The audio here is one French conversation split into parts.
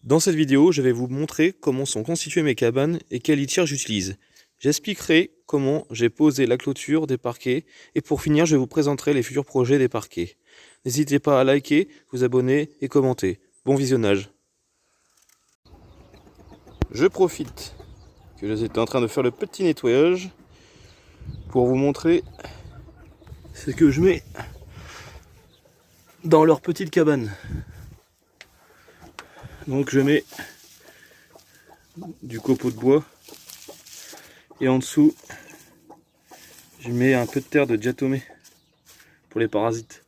Dans cette vidéo, je vais vous montrer comment sont constituées mes cabanes et quelle litière j'utilise. J'expliquerai comment j'ai posé la clôture des parquets et pour finir, je vous présenterai les futurs projets des parquets. N'hésitez pas à liker, vous abonner et commenter. Bon visionnage. Je profite que j'étais en train de faire le petit nettoyage pour vous montrer ce que je mets dans leur petite cabane. Donc je mets du copeau de bois et en dessous je mets un peu de terre de diatomée pour les parasites.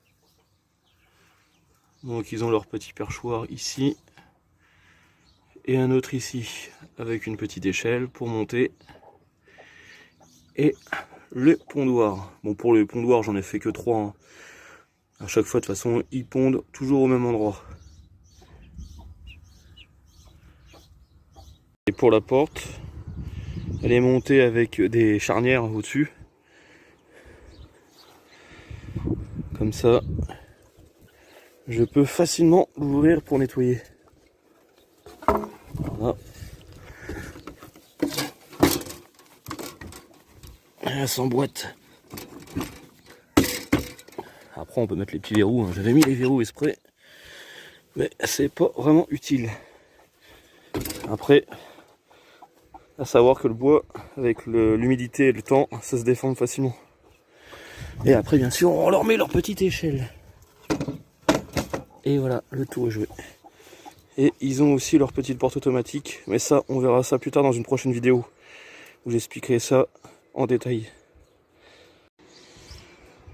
Donc ils ont leur petit perchoir ici et un autre ici avec une petite échelle pour monter et le pondoir. Bon, pour le pondoir j'en ai fait que 3 hein. À chaque fois de toute façon ils pondent toujours au même endroit. Et pour la porte, elle est montée avec des charnières au-dessus. Comme ça, je peux facilement l'ouvrir pour nettoyer. Voilà. Elle s'emboîte. Après on peut mettre les petits verrous, hein. J'avais mis les verrous exprès, mais c'est pas vraiment utile. Après, à savoir que le bois, avec l'humidité et le temps, ça se déforme facilement. Et après, bien sûr, on leur met leur petite échelle. Et voilà, le tour est joué. Et ils ont aussi leur petite porte automatique, mais ça, on verra ça plus tard dans une prochaine vidéo, où j'expliquerai ça en détail.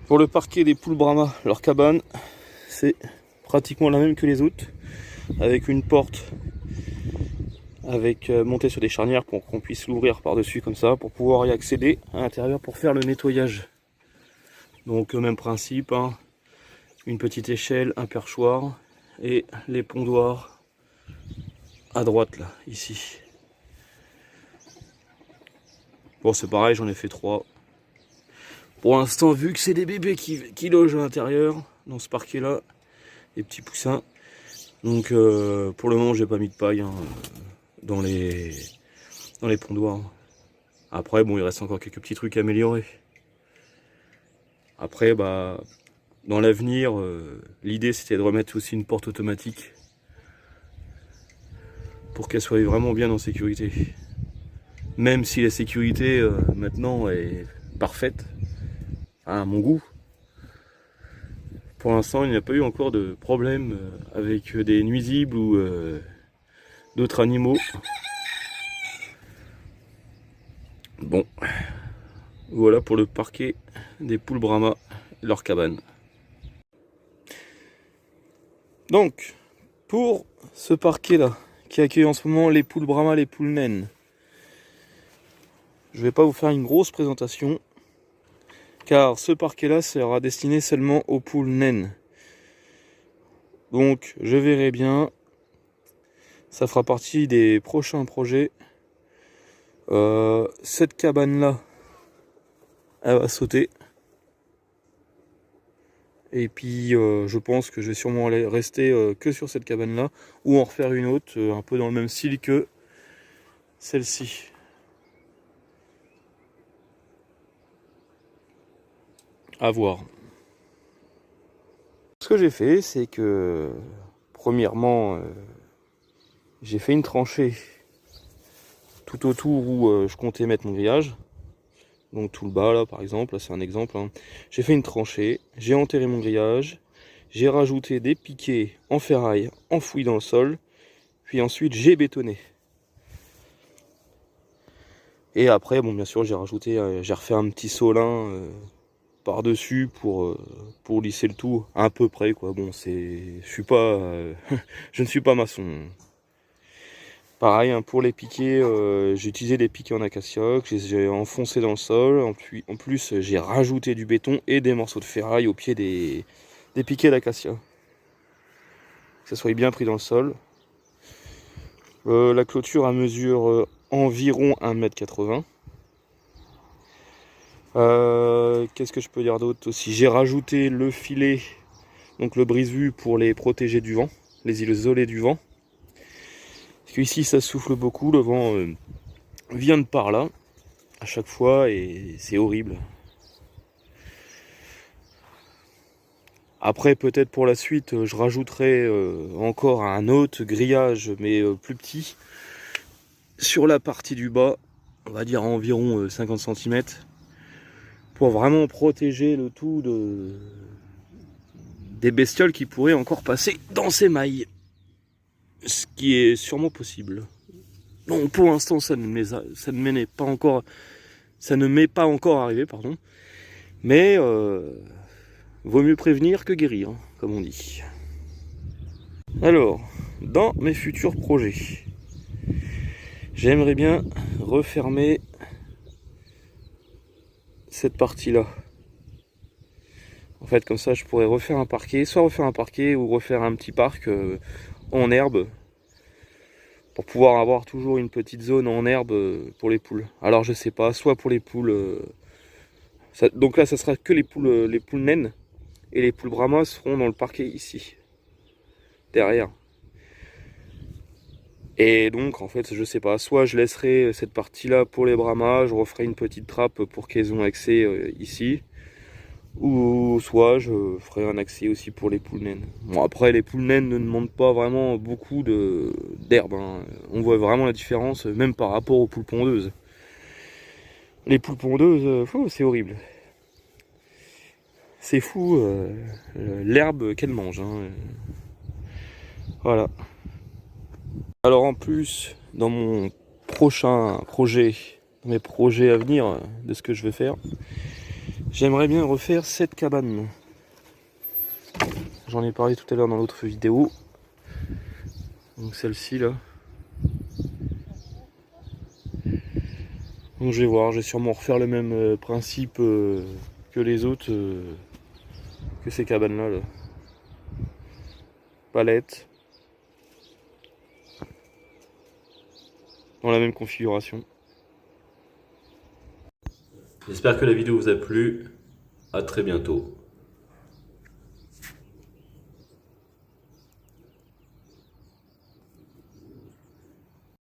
Pour le parquet des poules Brahma, leur cabane, c'est pratiquement la même que les autres, avec une porte montée sur des charnières pour qu'on puisse l'ouvrir par-dessus comme ça, pour pouvoir y accéder à l'intérieur pour faire le nettoyage. Donc même principe, hein, une petite échelle, un perchoir et les pondoirs à droite là, ici. Bon c'est pareil, j'en ai fait 3. Pour l'instant, vu que c'est des bébés qui logent à l'intérieur, dans ce parquet là, des petits poussins, donc pour le moment j'ai pas mis de paille hein, dans les pondoirs. Après bon il reste encore quelques petits trucs à améliorer. Après bah dans l'avenir l'idée c'était de remettre aussi une porte automatique pour qu'elle soit vraiment bien en sécurité. Même si la sécurité maintenant est parfaite à mon goût. Pour l'instant il n'y a pas eu encore de problème avec des nuisibles ou d'autres animaux. Bon, voilà pour le parquet des poules Brahma, leur cabane. Donc, pour ce parquet là, qui accueille en ce moment les poules Brahma, les poules naines, je vais pas vous faire une grosse présentation, car ce parquet là sera destiné seulement aux poules naines. Donc, je verrai bien, ça fera partie des prochains projets. Cette cabane là, elle va sauter. Et puis je pense que je vais sûrement aller rester que sur cette cabane là, ou en refaire une autre, un peu dans le même style que celle-ci. À voir. Ce que j'ai fait, c'est que premièrement, j'ai fait une tranchée tout autour où je comptais mettre mon grillage. Donc tout le bas là par exemple, là c'est un exemple, hein. J'ai fait une tranchée, j'ai enterré mon grillage, j'ai rajouté des piquets en ferraille enfouis dans le sol, puis ensuite j'ai bétonné. Et après bon bien sûr j'ai refait un petit solin par dessus pour lisser le tout à peu près quoi. Bon je ne suis pas maçon. Pareil hein, pour les piquets, j'ai utilisé des piquets en acacia que j'ai enfoncé dans le sol. En plus, j'ai rajouté du béton et des morceaux de ferraille au pied des piquets d'acacia. Que ça soit bien pris dans le sol. La clôture mesure environ 1,80 m. Qu'est-ce que je peux dire d'autre aussi? J'ai rajouté le filet, donc le brise-vue pour les protéger du vent, les isoler du vent. qu'ici ça souffle beaucoup, le vent vient de par là à chaque fois et c'est horrible. Après peut-être pour la suite je rajouterai encore un autre grillage mais plus petit sur la partie du bas, on va dire à environ 50 cm, pour vraiment protéger le tout des bestioles qui pourraient encore passer dans ces mailles. Ce qui est sûrement possible. Donc pour l'instant ça ne m'est pas encore arrivé, pardon. Mais vaut mieux prévenir que guérir, comme on dit. Alors, dans mes futurs projets, j'aimerais bien refermer cette partie-là. En fait, comme ça, je pourrais refaire un parquet, soit refaire un parquet ou refaire un petit parc en herbe, pour pouvoir avoir toujours une petite zone en herbe pour les poules. Alors, je sais pas, soit pour les poules, donc là, ça sera que les poules naines, et les poules brahma seront dans le parquet ici, derrière. Et donc, en fait, je sais pas, soit je laisserai cette partie-là pour les brahmas, je referai une petite trappe pour qu'elles aient accès ici, ou soit je ferai un accès aussi pour les poules naines. Bon, après, les poules naines ne demandent pas vraiment beaucoup d'herbe, hein. On voit vraiment la différence, même par rapport aux poules pondeuses. Les poules pondeuses, c'est horrible. C'est fou l'herbe qu'elles mangent, hein. Voilà. Alors en plus, dans mon prochain projet, dans mes projets à venir de ce que je vais faire, j'aimerais bien refaire cette cabane. J'en ai parlé tout à l'heure dans l'autre vidéo. Donc celle-ci là. Donc je vais voir, je vais sûrement refaire le même principe que les autres, que ces cabanes là. Palette. Dans la même configuration. J'espère que la vidéo vous a plu. À très bientôt.